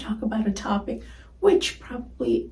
talk about a topic which probably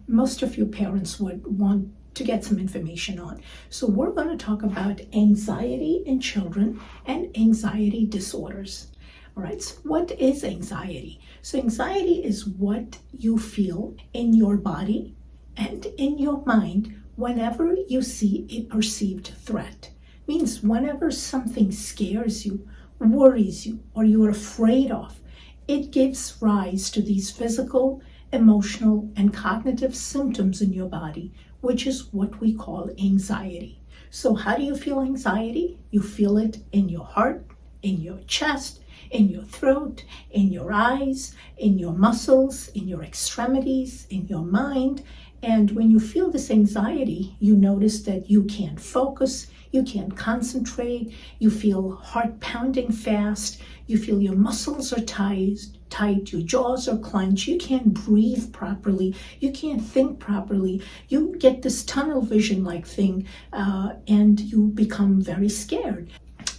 most of you parents would want to get some information on. So we're going to talk about anxiety in children and anxiety disorders. All right, so what is anxiety? So anxiety is what you feel in your body and in your mind whenever you see a perceived threat. Means whenever something scares you, worries you, or you're afraid of, it gives rise to these physical, emotional, and cognitive symptoms in your body, which is what we call anxiety. So how do you feel anxiety? You feel it in your heart, in your chest, in your throat, in your eyes, in your muscles, in your extremities, in your mind. And when you feel this anxiety, you notice that you can't focus, you can't concentrate, you feel heart pounding fast, you feel your muscles are tight, your jaws are clenched, you can't breathe properly, you can't think properly, you get this tunnel vision like thing, and you become very scared.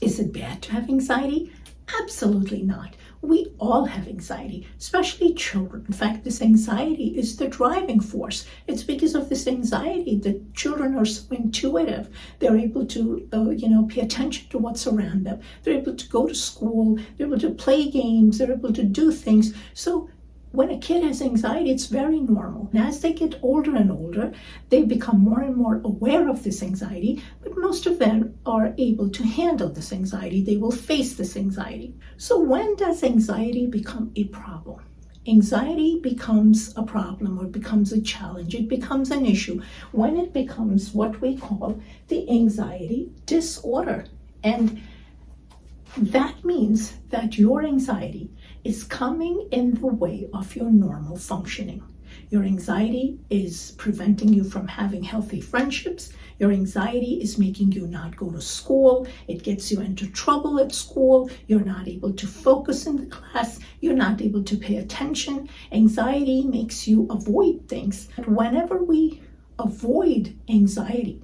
Is it bad to have anxiety? Absolutely not. We all have anxiety, especially children. In fact, this anxiety is the driving force. It's because of this anxiety that children are so intuitive. They're able to, pay attention to what's around them. They're able to go to school. They're able to play games. They're able to do things. So when a kid has anxiety, it's very normal. And as they get older and older, they become more and more aware of this anxiety, but most of them are able to handle this anxiety. They will face this anxiety. So when does anxiety become a problem? Anxiety becomes a problem or becomes a challenge. It becomes an issue when it becomes what we call the anxiety disorder. And that means that your anxiety is coming in the way of your normal functioning. Your anxiety is preventing you from having healthy friendships. Your anxiety is making you not go to school. It gets you into trouble at school. You're not able to focus in the class. You're not able to pay attention. Anxiety makes you avoid things. And whenever we avoid anxiety,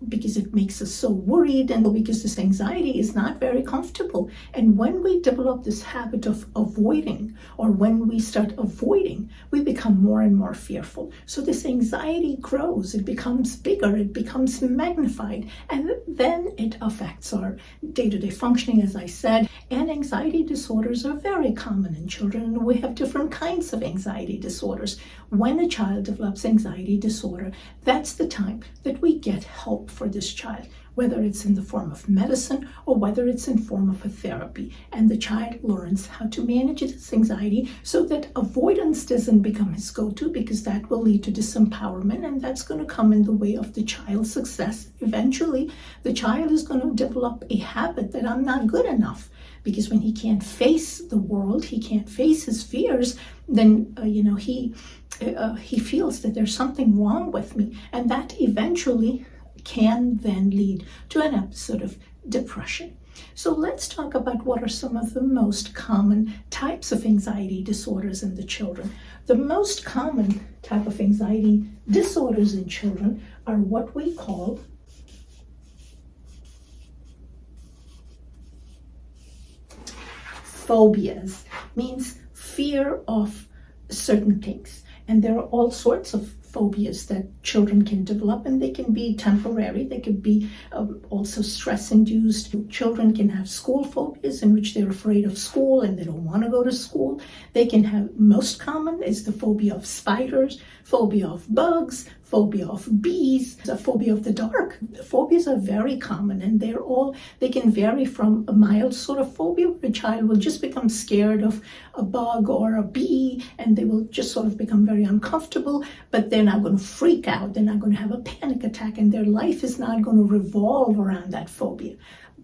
because it makes us so worried, and because this anxiety is not very comfortable. And when we develop this habit of avoiding, or when we start avoiding, we become more and more fearful. So this anxiety grows, it becomes bigger, it becomes magnified, and then it affects our day-to-day functioning, as I said. And anxiety disorders are very common in children, and we have different kinds of anxiety disorders. When a child develops anxiety disorder, that's the time that we get help for this child, whether it's in the form of medicine or whether it's in form of a therapy. And the child learns how to manage this anxiety so that avoidance doesn't become his go-to, because that will lead to disempowerment, and that's going to come in the way of the child's success. Eventually, the child is going to develop a habit that I'm not good enough, because when he can't face the world, he can't face his fears, then he feels that there's something wrong with me, and that eventually can then lead to an episode of depression. So let's talk about what are some of the most common types of anxiety disorders in the children. The most common type of anxiety disorders in children are what we call phobias. Means fear of certain things. And there are all sorts of phobias that children can develop, and they can be temporary. They could be also stress-induced. Children can have school phobias, in which they're afraid of school and they don't want to go to school. They can have, most common is the phobia of spiders, phobia of bugs, phobia of bees, a phobia of the dark. Phobias are very common, and they can vary from a mild sort of phobia, where a child will just become scared of a bug or a bee, and they will just sort of become very uncomfortable, but they're not going to freak out, they're not going to have a panic attack, and their life is not going to revolve around that phobia.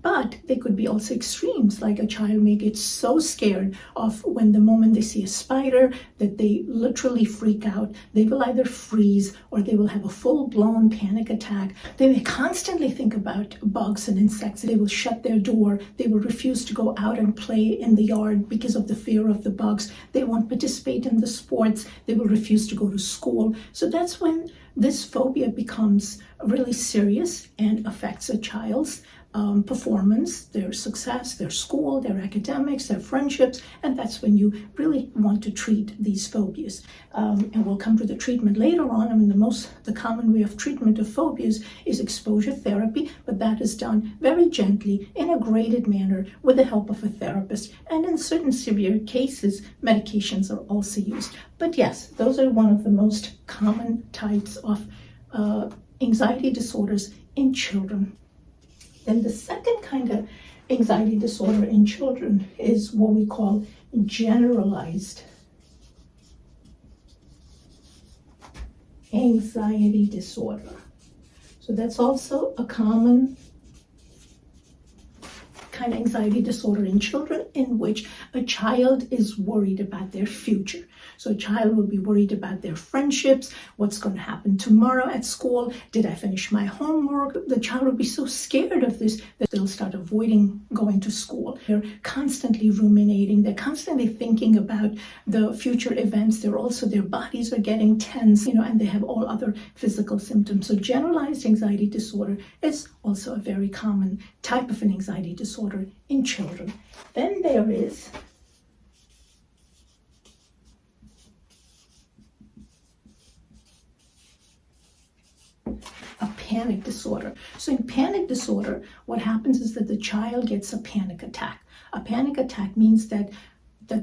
But they could be also extremes, like a child may get so scared of when the moment they see a spider that they literally freak out. They will either freeze or they will have a full-blown panic attack. They may constantly think about bugs and insects. They will shut their door. They will refuse to go out and play in the yard because of the fear of the bugs. They won't participate in the sports. They will refuse to go to school. So that's when this phobia becomes really serious and affects a child's performance, their success, their school, their academics, their friendships, and that's when you really want to treat these phobias. And we'll come to the treatment later on. I mean, the common way of treatment of phobias is exposure therapy, but that is done very gently in a graded manner with the help of a therapist. And in certain severe cases, medications are also used. But yes, those are one of the most common types of anxiety disorders in children. Then the second kind of anxiety disorder in children is what we call generalized anxiety disorder. So that's also a common kind of anxiety disorder in children, in which a child is worried about their future. So a child will be worried about their friendships, what's going to happen tomorrow at school, did I finish my homework? The child will be so scared of this that they'll start avoiding going to school. They're constantly ruminating, they're constantly thinking about the future events. Their bodies are getting tense, and they have all other physical symptoms. So generalized anxiety disorder is also a very common type of an anxiety disorder in children. Then there is a panic disorder. So in panic disorder, what happens is that the child gets a panic attack. A panic attack means that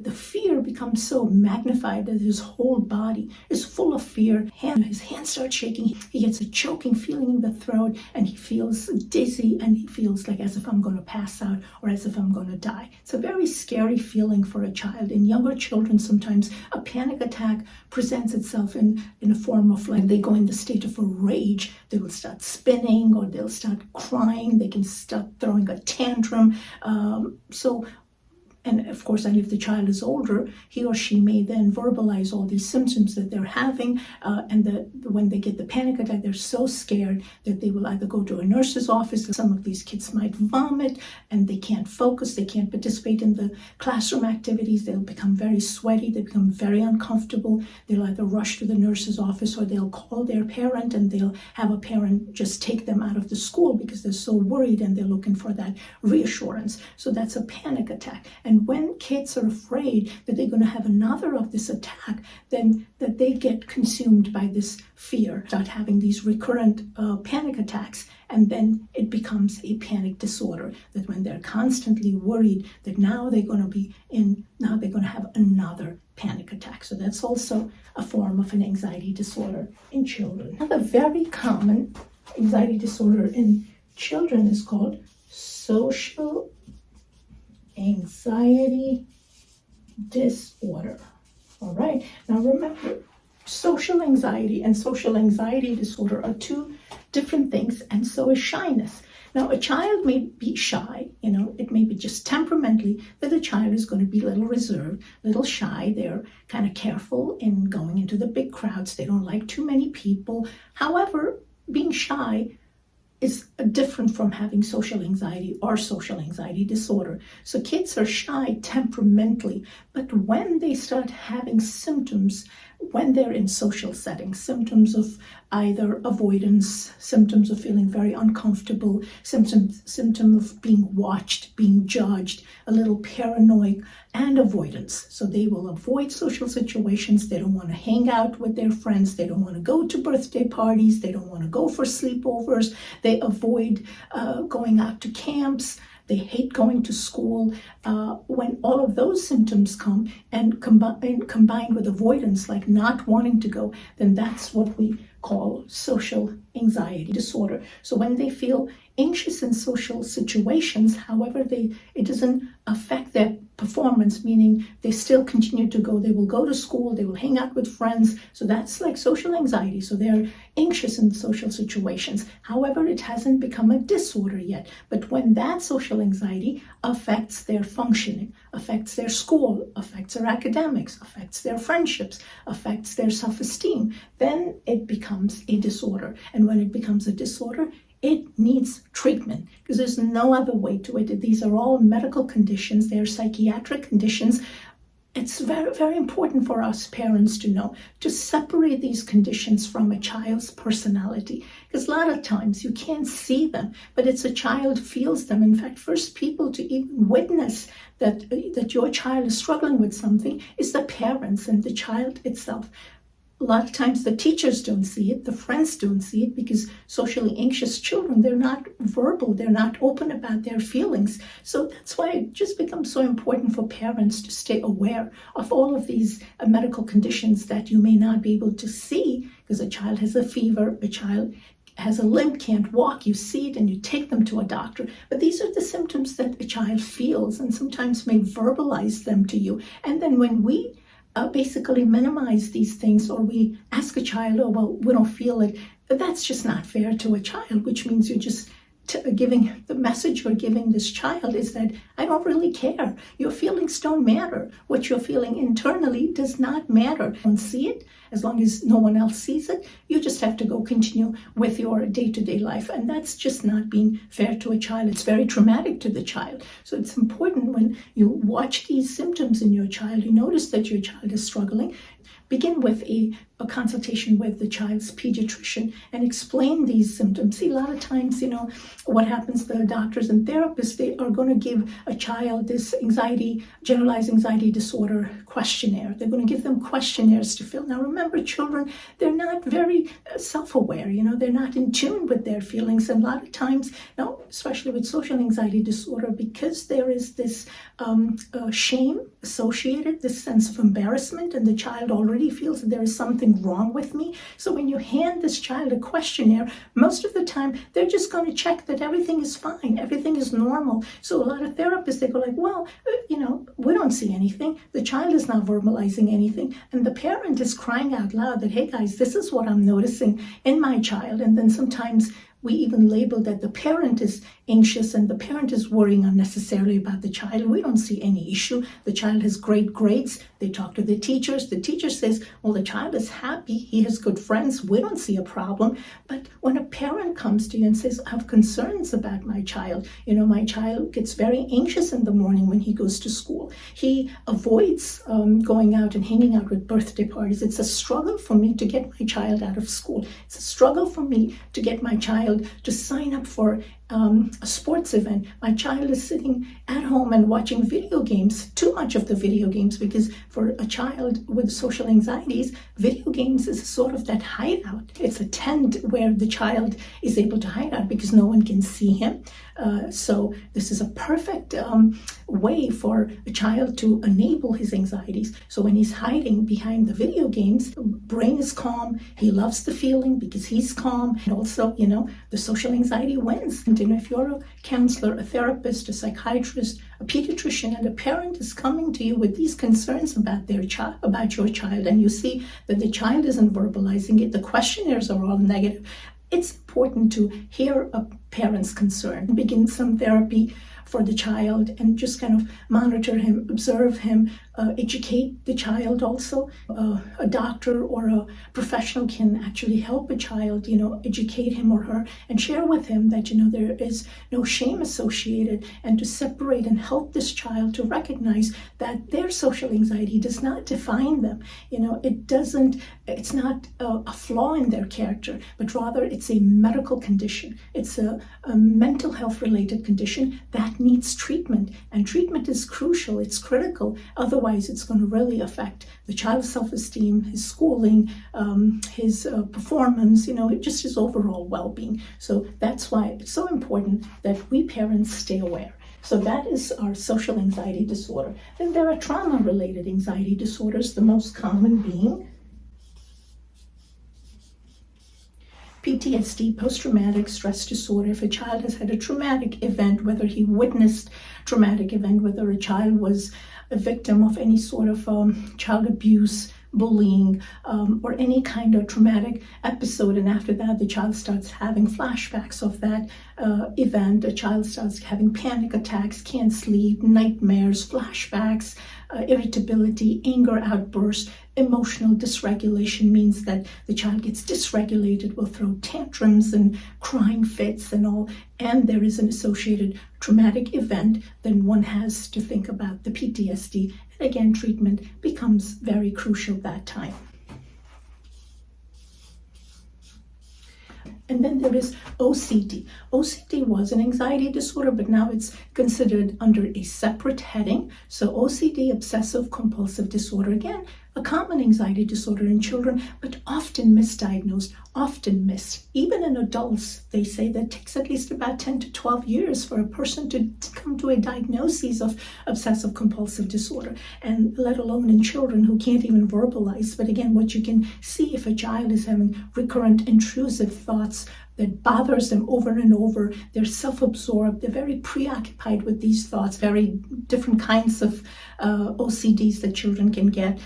the fear becomes so magnified that his whole body is full of fear. His hands start shaking. He gets a choking feeling in the throat, and he feels dizzy, and he feels like as if I'm going to pass out or as if I'm going to die. It's a very scary feeling for a child. In younger children, sometimes a panic attack presents itself in a form of like they go in the state of a rage. They will start spinning, or they'll start crying. They can start throwing a tantrum. And of course, and if the child is older, he or she may then verbalize all these symptoms that they're having. When they get the panic attack, they're so scared that they will either go to a nurse's office. Some of these kids might vomit, and they can't focus. They can't participate in the classroom activities. They'll become very sweaty. They become very uncomfortable. They'll either rush to the nurse's office, or they'll call their parent, and they'll have a parent just take them out of the school because they're so worried and they're looking for that reassurance. So that's a panic attack. And when kids are afraid that they're going to have another of this attack, then that they get consumed by this fear, start having these recurrent panic attacks, and then it becomes a panic disorder, that when they're constantly worried that now they're going to have another panic attack. So that's also a form of an anxiety disorder in children. Another very common anxiety disorder in children is called social anxiety disorder. All right. Now remember, social anxiety and social anxiety disorder are two different things, and so is shyness. Now, a child may be shy, it may be just temperamentally that the child is going to be a little reserved, a little shy. They're kind of careful in going into the big crowds. They don't like too many people. However, being shy is different from having social anxiety or social anxiety disorder. So kids are shy temperamentally, but when they start having symptoms, when they're in social settings, symptoms of either avoidance, symptoms of feeling very uncomfortable, symptom of being watched, being judged, a little paranoid, and avoidance. So they will avoid social situations. They don't want to hang out with their friends. They don't want to go to birthday parties. They don't want to go for sleepovers. They avoid going out to camps. They hate going to school. When all of those symptoms come and combined with avoidance, like not wanting to go, then that's what we call social anxiety disorder. So when they feel anxious in social situations, however, it doesn't affect their performance, meaning they still continue to go. They will go to school, they will hang out with friends. So that's like social anxiety. So they're anxious in social situations. However, it hasn't become a disorder yet. But when that social anxiety affects their functioning, affects their school, affects their academics, affects their friendships, affects their self-esteem, then it becomes a disorder. And when it becomes a disorder, it needs treatment, because there's no other way to it. These are all medical conditions. They're psychiatric conditions. It's very, very important for us parents to know to separate these conditions from a child's personality. Because a lot of times you can't see them, but it's a child feels them. In fact, first people to even witness that your child is struggling with something is the parents and the child itself. A lot of times the teachers don't see it, the friends don't see it, because socially anxious children, they're not verbal, they're not open about their feelings. So that's why it just becomes so important for parents to stay aware of all of these medical conditions that you may not be able to see, because a child has a fever, a child has a limp, can't walk, you see it and you take them to a doctor. But these are the symptoms that a child feels and sometimes may verbalize them to you. And then when we basically minimize these things, or we ask a child, oh, well, we don't feel it, that's just not fair to a child, which means you're just giving the message you're giving this child is that I don't really care. Your feelings don't matter. What you're feeling internally does not matter. Don't see it. As long as no one else sees it, you just have to go continue with your day-to-day life. And that's just not being fair to a child. It's very traumatic to the child. So it's important when you watch these symptoms in your child, you notice that your child is struggling, begin with a consultation with the child's pediatrician and explain these symptoms. See, a lot of times, what happens, the doctors and therapists, they are going to give a child this generalized anxiety disorder questionnaire. They're going to give them questionnaires to fill. Now, remember, children, they're not very self-aware, they're not in tune with their feelings. And a lot of times, especially with social anxiety disorder, because there is this shame associated, this sense of embarrassment, and the child already feels that there is something wrong with me. So when you hand this child a questionnaire, most of the time they're just going to check that everything is fine, everything is normal. So a lot of therapists, they go like, well, we don't see anything. The child is not verbalizing anything, and the parent is crying out loud that, hey guys, this is what I'm noticing in my child. And then sometimes we even label that the parent is anxious and the parent is worrying unnecessarily about the child. We don't see any issue. The child has great grades. They talk to the teachers. The teacher says, well, the child is happy. He has good friends. We don't see a problem. But when a parent comes to you and says, I have concerns about my child, my child gets very anxious in the morning when he goes to school. He avoids going out and hanging out with birthday parties. It's a struggle for me to get my child out of school. It's a struggle for me to get my child to sign up for a sports event. My child is sitting at home and watching video games, too much of the video games, because for a child with social anxieties, video games is sort of that hideout. It's a tent where the child is able to hide out because no one can see him. So this is a perfect way for a child to enable his anxieties. So when he's hiding behind the video games, brain is calm, he loves the feeling because he's calm, and also, the social anxiety wins. And if you're a counselor, a therapist, a psychiatrist, a pediatrician, and a parent is coming to you with these concerns about their child, about your child, and you see that the child isn't verbalizing it, the questionnaires are all negative, it's important to hear a parent's concern, begin some therapy for the child, and just kind of monitor him, observe him, educate the child also. A doctor or a professional can actually help a child, educate him or her and share with him that, there is no shame associated, and to separate and help this child to recognize that their social anxiety does not define them. It's not a flaw in their character, but rather it's a medical condition. It's a mental health related condition that needs treatment, and treatment is crucial, it's critical. Otherwise, it's going to really affect the child's self-esteem, his schooling, his performance, just his overall well-being. So that's why it's so important that we parents stay aware. So that is our social anxiety disorder. Then there are trauma-related anxiety disorders, the most common being PTSD, post-traumatic stress disorder. If a child has had a traumatic event, whether he witnessed traumatic event, whether a child was a victim of any sort of child abuse, bullying, or any kind of traumatic episode, and after that the child starts having flashbacks of that event, a child starts having panic attacks, can't sleep, nightmares, flashbacks, irritability, anger outbursts. Emotional dysregulation means that the child gets dysregulated, will throw tantrums and crying fits and all, and there is an associated traumatic event, then one has to think about the PTSD. And again, treatment becomes very crucial that time. And then there is OCD. OCD was an anxiety disorder, but now it's considered under a separate heading. So OCD, obsessive compulsive disorder, again, a common anxiety disorder in children, but often misdiagnosed, often missed. Even in adults, they say that it takes at least about 10 to 12 years for a person to come to a diagnosis of obsessive compulsive disorder, and let alone in children who can't even verbalize. But again, what you can see if a child is having recurrent intrusive thoughts that bothers them over and over, they're self-absorbed, they're very preoccupied with these thoughts, very different kinds of OCDs that children can get.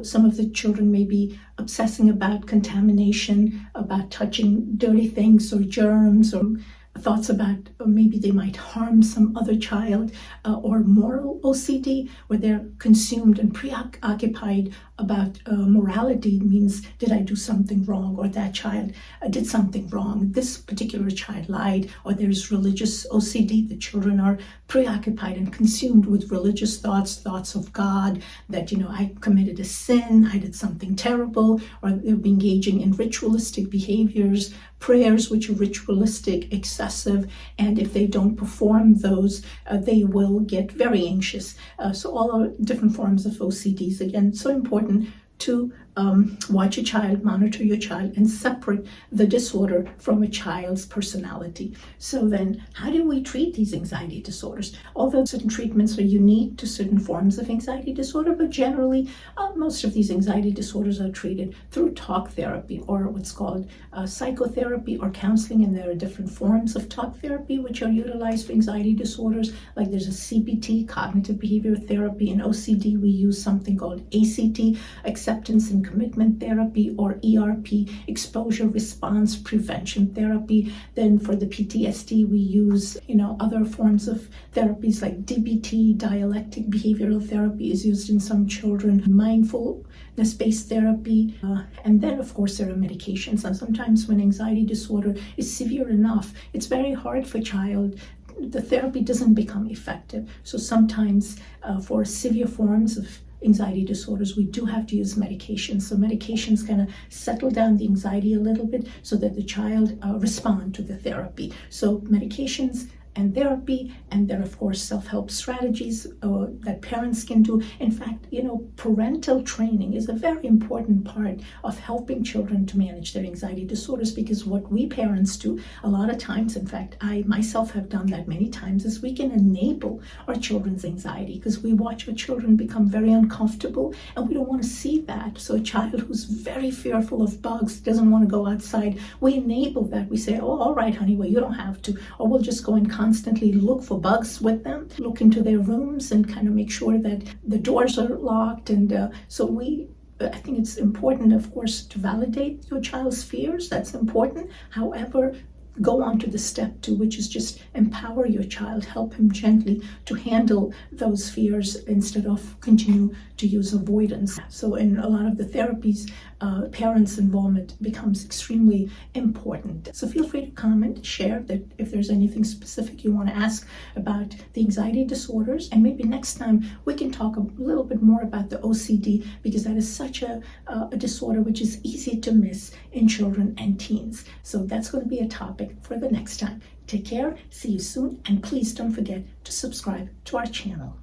Some of the children may be obsessing about contamination, about touching dirty things or germs, or thoughts about maybe they might harm some other child, or moral OCD, where they're consumed and preoccupied about morality. Means, did I do something wrong, or that child did something wrong, this particular child lied, or there's religious OCD. The children are preoccupied and consumed with religious thoughts of God, that, I committed a sin, I did something terrible, or they're engaging in ritualistic behaviors, prayers which are ritualistic, excessive, and if they don't perform those, they will get very anxious. So all are different forms of OCDs. Again, so important to watch a child, monitor your child, and separate the disorder from a child's personality. So then, how do we treat these anxiety disorders? Although certain treatments are unique to certain forms of anxiety disorder, but generally, most of these anxiety disorders are treated through talk therapy, or what's called psychotherapy or counseling, and there are different forms of talk therapy which are utilized for anxiety disorders. Like there's a CBT, cognitive behavioral therapy. In OCD, we use something called ACT, acceptance and commitment therapy, or ERP, exposure response prevention therapy. Then for the PTSD, we use, other forms of therapies like DBT, dialectic behavioral therapy is used in some children, mindfulness-based therapy, and then of course there are medications. And sometimes when anxiety disorder is severe enough, it's very hard for a child, the therapy doesn't become effective. So sometimes for severe forms of anxiety disorders, we do have to use medications. So medications kind of settle down the anxiety a little bit so that the child respond to the therapy. So medications and therapy, and there are, of course, self-help strategies that parents can do. In fact, parental training is a very important part of helping children to manage their anxiety disorders, because what we parents do a lot of times, in fact, I myself have done that many times, is we can enable our children's anxiety, because we watch our children become very uncomfortable, and we don't want to see that. So a child who's very fearful of bugs, doesn't want to go outside, we enable that. We say, oh, all right, honey, well, you don't have to. Or we'll just go and constantly look for bugs with them, look into their rooms and kind of make sure that the doors are locked. And I think it's important, of course, to validate your child's fears. That's important. However, go on to the step 2, which is just empower your child, help him gently to handle those fears instead of continue to use avoidance. So in a lot of the therapies, parents' involvement becomes extremely important. So feel free to comment, share that if there's anything specific you want to ask about the anxiety disorders, and maybe next time we can talk a little bit more about the OCD, because that is such a disorder which is easy to miss in children and teens. So that's going to be a topic for the next time. Take care, see you soon, and please don't forget to subscribe to our channel.